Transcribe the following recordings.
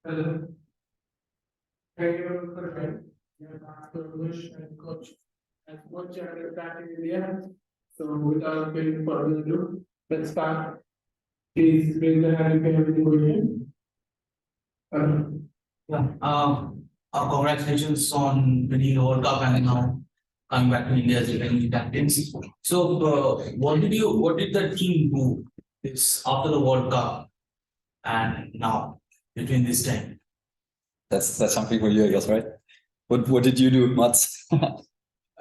Hello. Thank you for the time. Coach and coach. And coach are back in India. So without getting further ado, let's start. Please raise the hand if you have any question. Yeah. Congratulations on winning the World Cup and now coming back to India as the captains. So, what did the team do this after the World Cup and now between this time? That's something for you, I guess, right? What did you do, Mats? I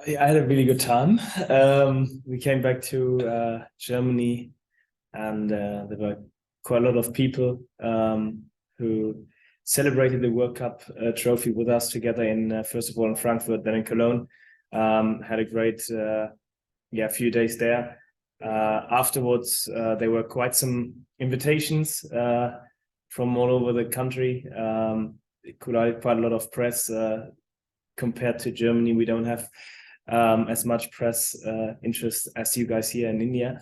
had a really good time. We came back to Germany, and there were quite a lot of people who celebrated the World Cup trophy with us together in first of all in Frankfurt, then in Cologne. Had a great few days there. Afterwards, there were quite some invitations from all over the country. Quite a lot of press. Compared to Germany, we don't have as much press interest as you guys here in India.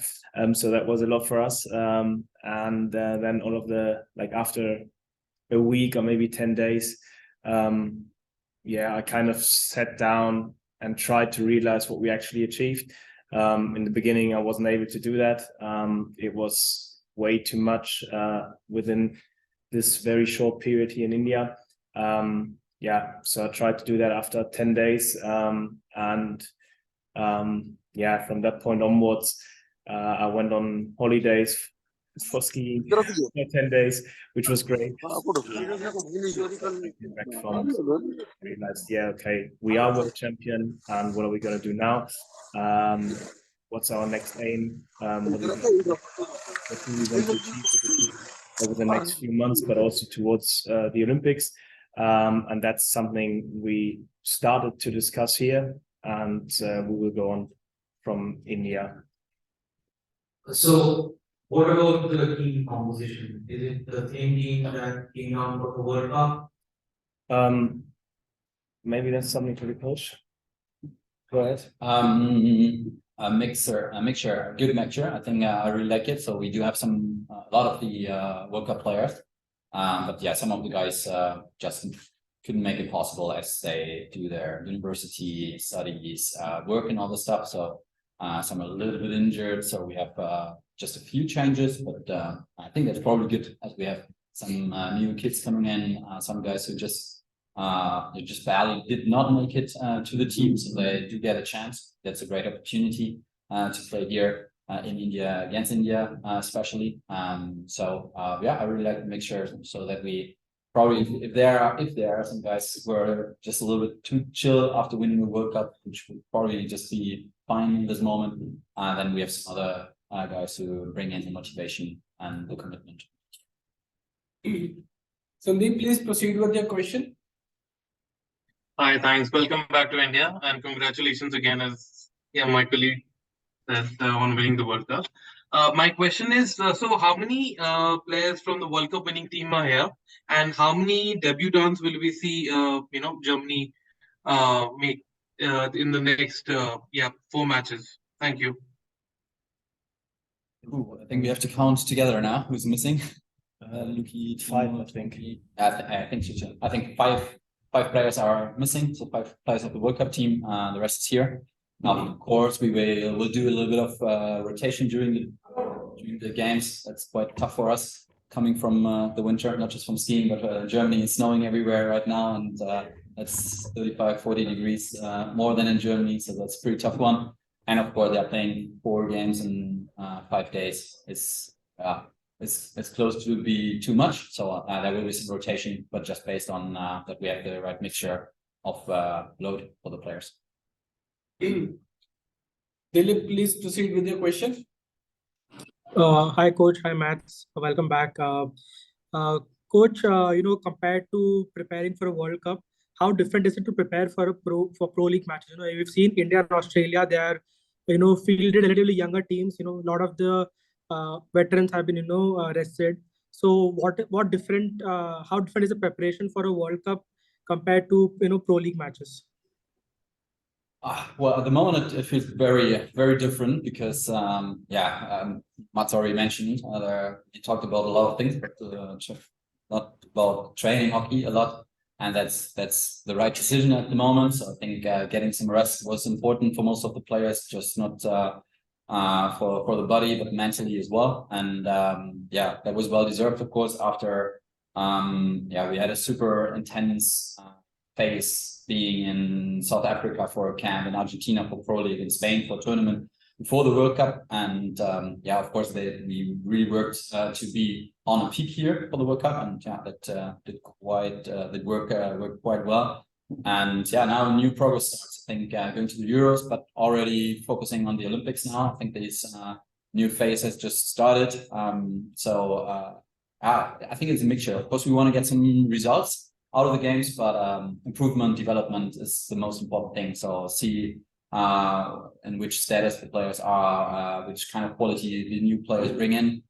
So that was a lot for us. And then all of after a week or maybe 10 days, I kind of sat down and tried to realize what we actually achieved. In the beginning, I wasn't able to do that. It was way too much within this very short period here in India. So I tried to do that after 10 days. From that point onwards, I went on holidays for skiing for 10 days, which was great. Back from realized, we are world champion, and what are we going to do now? What's our next aim? What do we want to achieve with the team over the next few months, but also towards the Olympics? And that's something we started to discuss here, and we will go on from India. So, what about the team composition? Is it the same team that came out for the World Cup? Maybe that's something for the coach. Go ahead. A mixture, a good mixture. I think I really like it. So we do have a lot of the World Cup players. But yeah, some of the guys just couldn't make it possible as they do their university studies, work and all the stuff. So some are a little bit injured. So we have just a few changes, but I think that's probably good as we have some new kids coming in, some guys who just barely did not make it to the team. So they do get a chance. That's a great opportunity to play here in India, against India, especially. I really like to make sure so that we probably, if there are some guys who are just a little bit too chill after winning the World Cup, which would probably just be fine in this moment, then we have some other guys who bring in the motivation and the commitment. Sandeep, please proceed with your question. Hi, thanks. Welcome back to India, and congratulations again, as my colleague said, on winning the World Cup. My question is, so how many players from the World Cup winning team are here, and how many debutants will we see, Germany make in the next 4 matches? Thank you. I think we have to count together now. Who's missing? Luki, 5, I think. I think so too. I think five players are missing, so 5 players of the World Cup team. The rest is here. Now, of course, we'll do a little bit of rotation during the games. That's quite tough for us, coming from the winter, not just from skiing, but Germany is snowing everywhere right now, and that's 35-40 degrees more than in Germany, so that's a pretty tough one. And of course, they're playing 4 games in 5 days. It's close to be too much, so there will be some rotation, but just based on that we have the right mixture of load for the players. Dilip, please proceed with your question. Hi, Coach. Hi, Mats. Welcome back. Coach, compared to preparing for a World Cup, how different is it to prepare for pro league matches? We've seen India and Australia; they are, fielded relatively younger teams. A lot of the veterans have been, rested. So, what different? How different is the preparation for a World Cup compared to pro league matches? Well, at the moment it feels very, very different because Mats already mentioned he talked about a lot of things, but not about training hockey a lot. And that's the right decision at the moment. So I think getting some rest was important for most of the players, just not for the body, but mentally as well. And yeah, that was well deserved, of course, after we had a super intense phase being in South Africa for a camp, in Argentina for Pro League, in Spain for a tournament before the World Cup. And yeah, of course, we really worked to be on a peak here for the World Cup, and yeah, that did work quite well. And yeah, now a new progress starts. I think going to the Euros, but already focusing on the Olympics now. I think this new phase has just started. I think it's a mixture. Of course, we want to get some results out of the games, but improvement, development is the most important thing. So see in which status the players are, which kind of quality the new players bring in.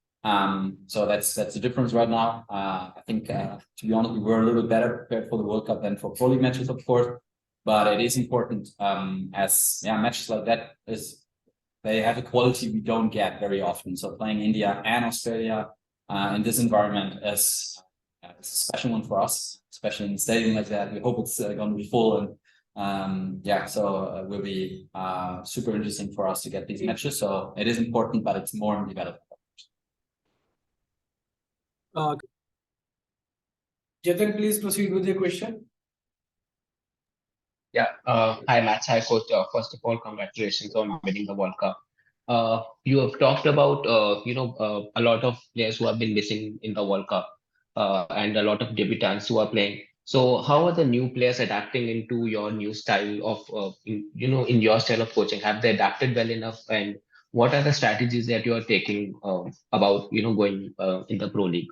So that's the difference right now. I think to be honest, we were a little bit better prepared for the World Cup than for Pro League matches, of course. But it is important as matches like that they have a quality we don't get very often. So playing India and Australia in this environment is a special one for us, especially in a stadium like that. We hope it's going to be full, and so it will be super interesting for us to get these matches. So it is important, but it's more in development. Jatin, please proceed with your question. Yeah. Hi, Matt. Hi, coach. First of all, congratulations on winning the World Cup. You have talked about a lot of players who have been missing in the World Cup, and a lot of debutants who are playing. So, how are the new players adapting into your new style of in your style of coaching? Have they adapted well enough? And what are the strategies that you are taking about going in the Pro League?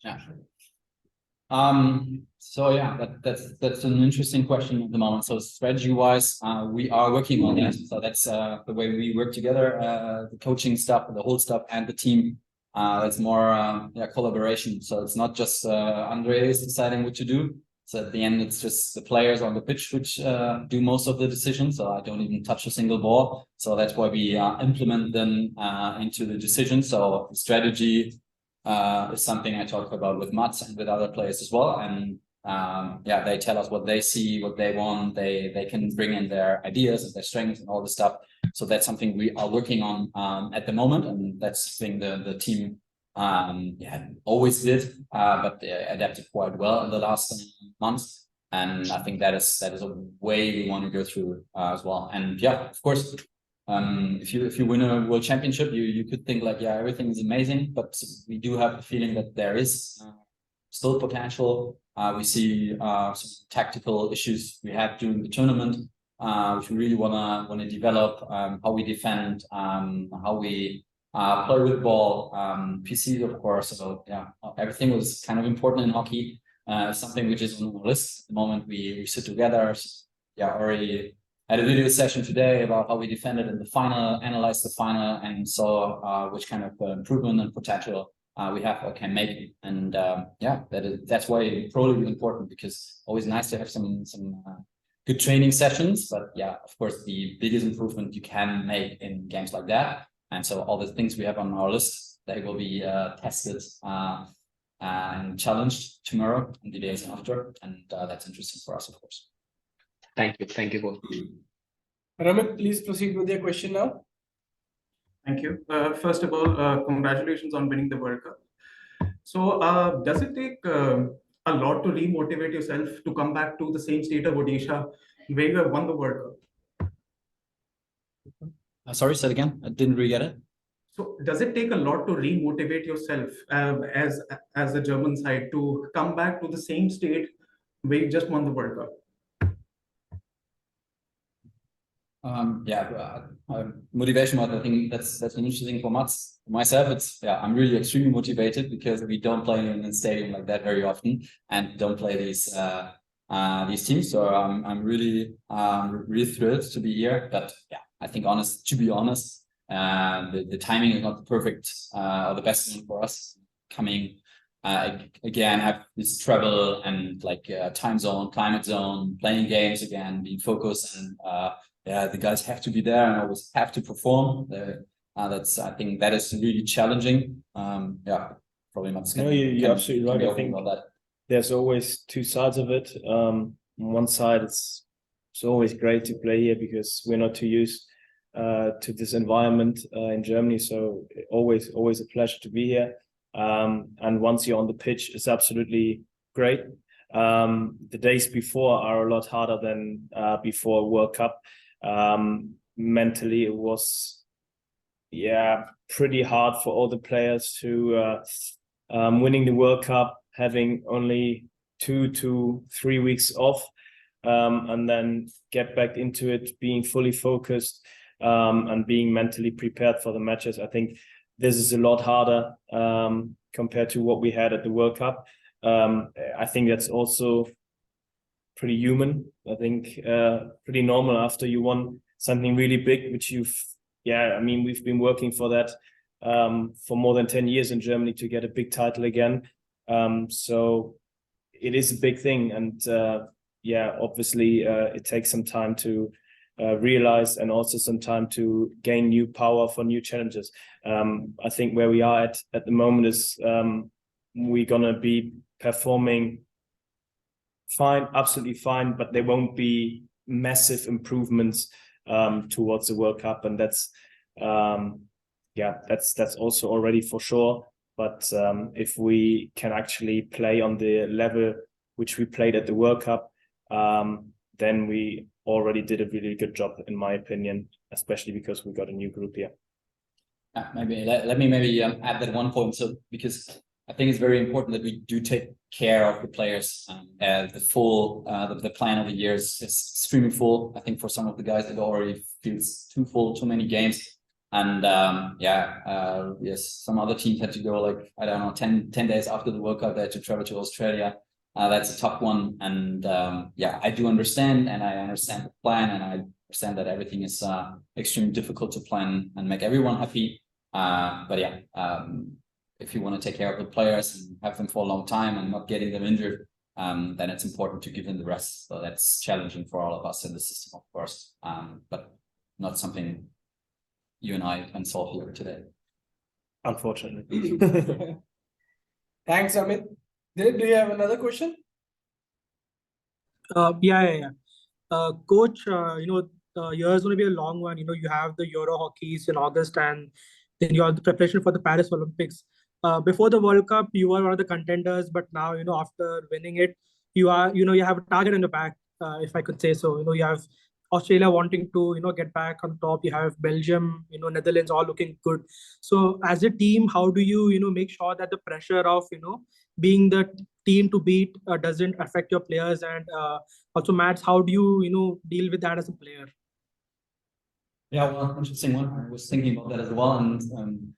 Yeah. So yeah, that's an interesting question at the moment. So strategy wise, we are working on that. So that's the way we work together, the coaching stuff, the whole stuff, and the team. It's more collaboration. So it's not just Andre is deciding what to do. So at the end, it's just the players on the pitch which do most of the decisions. So I don't even touch a single ball. So that's why we implement them into the decision. So strategy is something I talk about with Mats and with other players as well. And they tell us what they see, what they want. They can bring in their ideas and their strengths and all this stuff. So that's something we are working on at the moment, and that's something the team always did, but adapted quite well in the last months. And I think that is a way we want to go through as well. And yeah, of course, if you win a world championship, you could think like, yeah, everything is amazing, but we do have the feeling that there is still potential. We see some tactical issues we had during the tournament, which we really wanna develop. How we defend, how we play with the ball, PC, of course. So yeah, everything was kind of important in hockey. Something which is on the list. At the moment we sit together. Already had a video session today about how we defended in the final, analyzed the final, and saw which kind of improvement and potential we have or can make. And that's why Pro League is important, because always nice to have some good training sessions. But yeah, of course, the biggest improvement you can make in games like that. And so all the things we have on our list, they will be tested and challenged tomorrow and the days after. And that's interesting for us, of course. Thank you, coach. Ramit, please proceed with your question now. Thank you. First of all, congratulations on winning the World Cup. So, does it take a lot to remotivate yourself to come back to the same state of Odisha where you have won the World Cup? Sorry, say it again. I didn't really get it. So, does it take a lot to remotivate yourself as the German side to come back to the same state where you just won the World Cup? Motivation, I think that's an interesting thing for Mats. For myself, I'm really extremely motivated because we don't play in a stadium like that very often and don't play these teams. So I'm really thrilled to be here. But yeah, I think to be honest, the timing is not the perfect or the best one for us. Coming again, have this travel and time zone, climate zone, playing games again, being focused, and the guys have to be there and always have to perform. I think that is really challenging. Yeah, probably not. No, you're absolutely right. I think about that. there's always two sides of it. On one side, it's always great to play here because we're not too used to this environment in Germany. So always a pleasure to be here. And once you're on the pitch, it's absolutely great. The days before are a lot harder than before World Cup. Mentally, it was pretty hard for all the players to winning the World Cup, having only 2 to 3 weeks off, and then get back into it, being fully focused, and being mentally prepared for the matches. I think this is a lot harder compared to what we had at the World Cup. I think that's also pretty human. I think pretty normal after you won something really big, which we've been working for that for more than 10 years in Germany to get a big title again. So it is a big thing. And obviously it takes some time to realize, and also some time to gain new power for new challenges. I think where we are at the moment is we're going to be performing fine, absolutely fine, but there won't be massive improvements towards the World Cup. And that's also already for sure. But if we can actually play on the level which we played at the World Cup, then we already did a really good job, in my opinion, especially because we got a new group here. Maybe let me add that one point. So because I think it's very important that we do take care of the players. The plan of the year is extremely full. I think for some of the guys, it already feels too full, too many games. And yes, some other teams had to go, like, I don't know, 10 days after the World Cup, they had to travel to Australia. That's a tough one. And I do understand, and I understand the plan, and I understand that everything is extremely difficult to plan and make everyone happy. If you want to take care of the players and have them for a long time and not getting them injured, then it's important to give them the rest. So that's challenging for all of us in the system, of course, but not something you and I can solve here today. Unfortunately. Thanks, Amit. Do you have another question? Coach, year is going to be a long one. You have the Euro hockeys in August, and then you have the preparation for the Paris Olympics. Before the World Cup, you were one of the contenders, but now, after winning it, you have a target in the back, if I could say so. You have Australia wanting to, get back on top. You have Belgium, Netherlands, all looking good. So as a team, how do you, make sure that the pressure of, being the team to beat doesn't affect your players? And also, Mads, how do you, deal with that as a player? Yeah, well, interesting one. I was thinking about that as well, and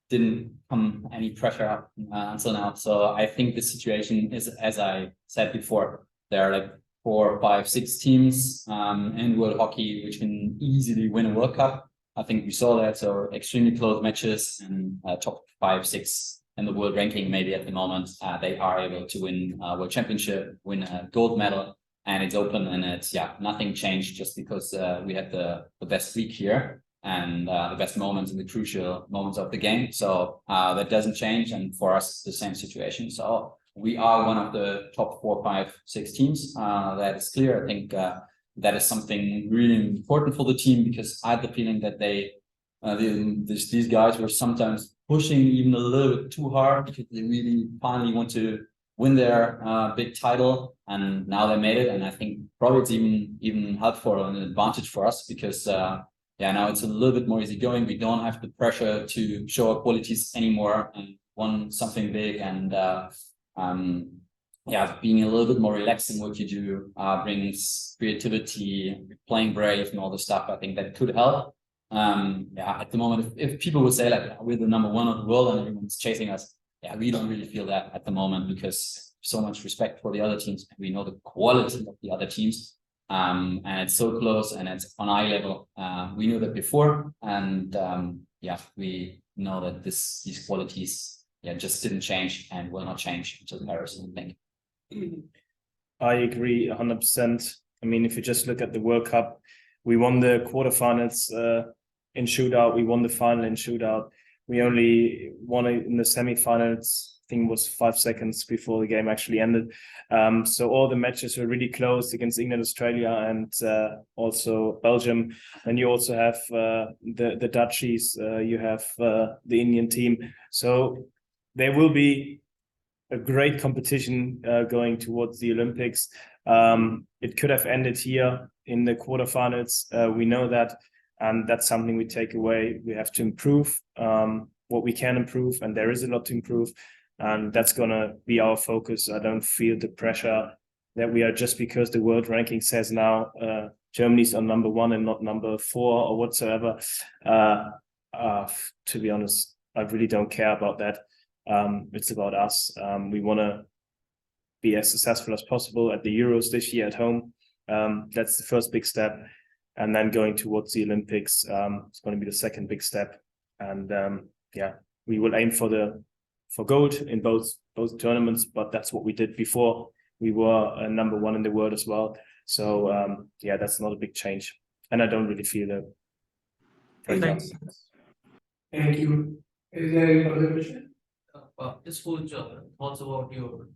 didn't come any pressure up until now. So I think the situation is, as I said before, there are like 4, 5, 6 teams in world hockey which can easily win a World Cup. I think we saw that. So extremely close matches, and top 5, 6 in the world ranking maybe at the moment. They are able to win a world championship, win a gold medal, and it's open, and it's nothing changed just because we had the best week here and the best moments and the crucial moments of the game. So that doesn't change, and for us it's the same situation. So we are one of the top 4, 5, 6 teams. That is clear. I think that is something really important for the team, because I had the feeling that these guys were sometimes pushing even a little bit too hard, because they really finally want to win their big title, and now they made it. And I think probably it's even helpful and an advantage for us, because now it's a little bit more easygoing. We don't have the pressure to show our qualities anymore and won something big, and being a little bit more relaxed in what you do brings creativity, playing brave, and all the stuff. I think that could help. At the moment, if people would say like we're the number 1 of the world and everyone's chasing us, we don't really feel that at the moment, because so much respect for the other teams, and we know the quality of the other teams, and it's so close and it's on eye level. We knew that before, and we know that these qualities just didn't change and will not change until Paris, I think. I agree 100%. I mean, if you just look at the World Cup, we won the quarterfinals in shootout. We won the final in shootout. We only won it in the semifinals. I think it was 5 seconds before the game actually ended. So all the matches were really close against England, Australia, and also Belgium. And you also have the Dutchies. You have the Indian team. So there will be a great competition going towards the Olympics. It could have ended here in the quarterfinals. We know that, and that's something we take away. We have to improve what we can improve, and there is a lot to improve, and that's gonna be our focus. I don't feel the pressure that we are, just because the world ranking says now Germany's on number 1 and not number 4 or whatsoever. To be honest, I really don't care about that. It's about us. We want to be as successful as possible at the Euros this year at home. That's the first big step, and then going towards the Olympics is going to be the second big step. And yeah, we will aim for gold in both tournaments, but that's what we did before. We were number 1 in the world as well. So yeah, that's not a big change, and I don't really feel that. Thanks. Thank you. Is there any further question? Just coach, thoughts about your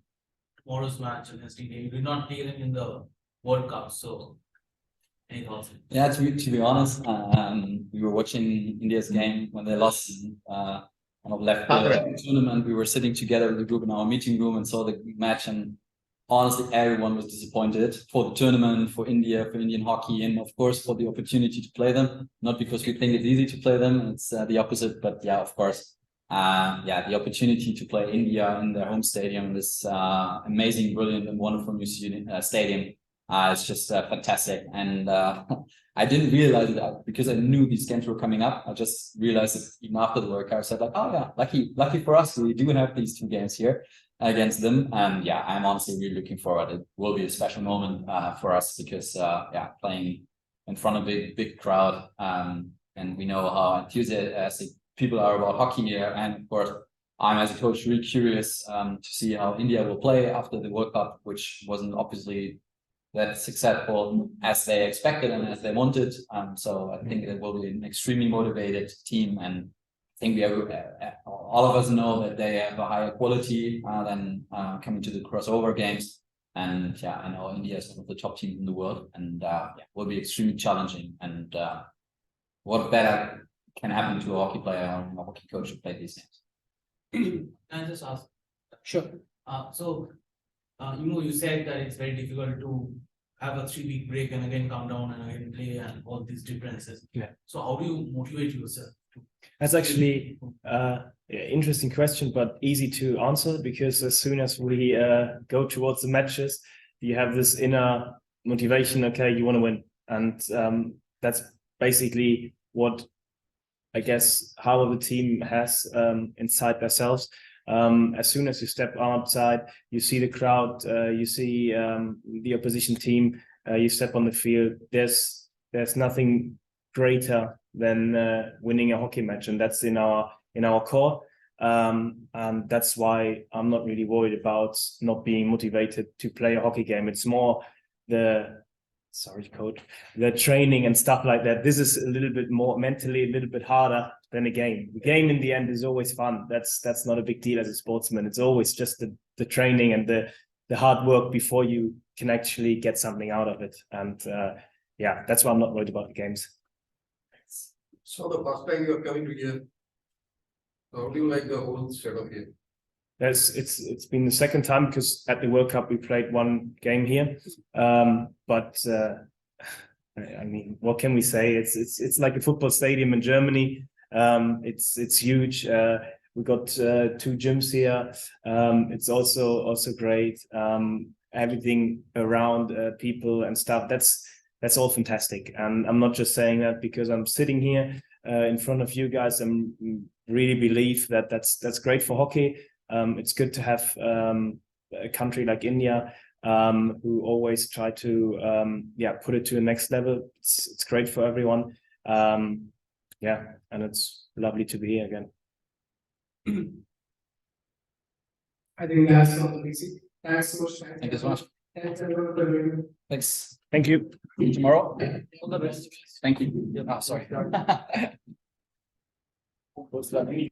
tomorrow's match against India. You did not play them in the World Cup, so any thoughts? Yeah, to be honest, we were watching India's game when they lost, kind of left the tournament. We were sitting together with the group in our meeting room and saw the match, and honestly, everyone was disappointed for the tournament, for India, for Indian hockey, and of course for the opportunity to play them. Not because we think it's easy to play them; it's the opposite. But yeah, of course. Yeah, the opportunity to play India in their home stadium, this amazing, brilliant, and wonderful new stadium, it's just fantastic. And I didn't realize that because I knew these games were coming up. I just realized it even after the workout. I said like, oh yeah, lucky for us, we do have these 2 games here against them. And yeah, I'm honestly really looking forward. It will be a special moment for us because yeah, playing in front of a big crowd, and we know how enthusiastic people are about hockey here, and of course I'm as a coach really curious to see how India will play after the World Cup, which wasn't obviously that successful as they expected and as they wanted. So I think it will be an extremely motivated team, and I think we have, all of us know that they have a higher quality than coming to the crossover games. And yeah, I know India is one of the top teams in the world, and yeah, will be extremely challenging. And what better can happen to a hockey player or a hockey coach to play these games? Can I just ask? Sure. You said that it's very difficult to have a 3-week break and again come down and again play and all these differences. Yeah. So how do you motivate yourself? That's actually interesting question, but easy to answer, because as soon as we go towards the matches, you have this inner motivation. Okay, you want to win, and that's basically what I guess how the team has inside themselves. As soon as you step outside, you see the crowd, you see the opposition team, you step on the field. There's nothing greater than winning a hockey match, and that's in our core. And that's why I'm not really worried about not being motivated to play a hockey game. It's more the training and stuff like that. This is a little bit more mentally, a little bit harder than a game. The game in the end is always fun. That's not a big deal as a sportsman. It's always just the training and the hard work before you can actually get something out of it. And yeah, that's why I'm not worried about the games. So the first time you are coming to here, how do you like the whole setup here? It's been the second time, because at the World Cup we played 1 game here, but I mean, what can we say? It's like a football stadium in Germany. It's huge. We got 2 gyms here. It's also great. Everything around people and stuff. That's all fantastic. And I'm not just saying that because I'm sitting here in front of you guys. I really believe that that's great for hockey. It's good to have a country like India who always try to put it to the next level. It's great for everyone. Yeah, and it's lovely to be here again. I think that's all basic. Thanks so much. Thank you so much. Thanks everyone for joining. Thanks. Thank you. See you tomorrow. All the best. Thank you. Oh, sorry. was learning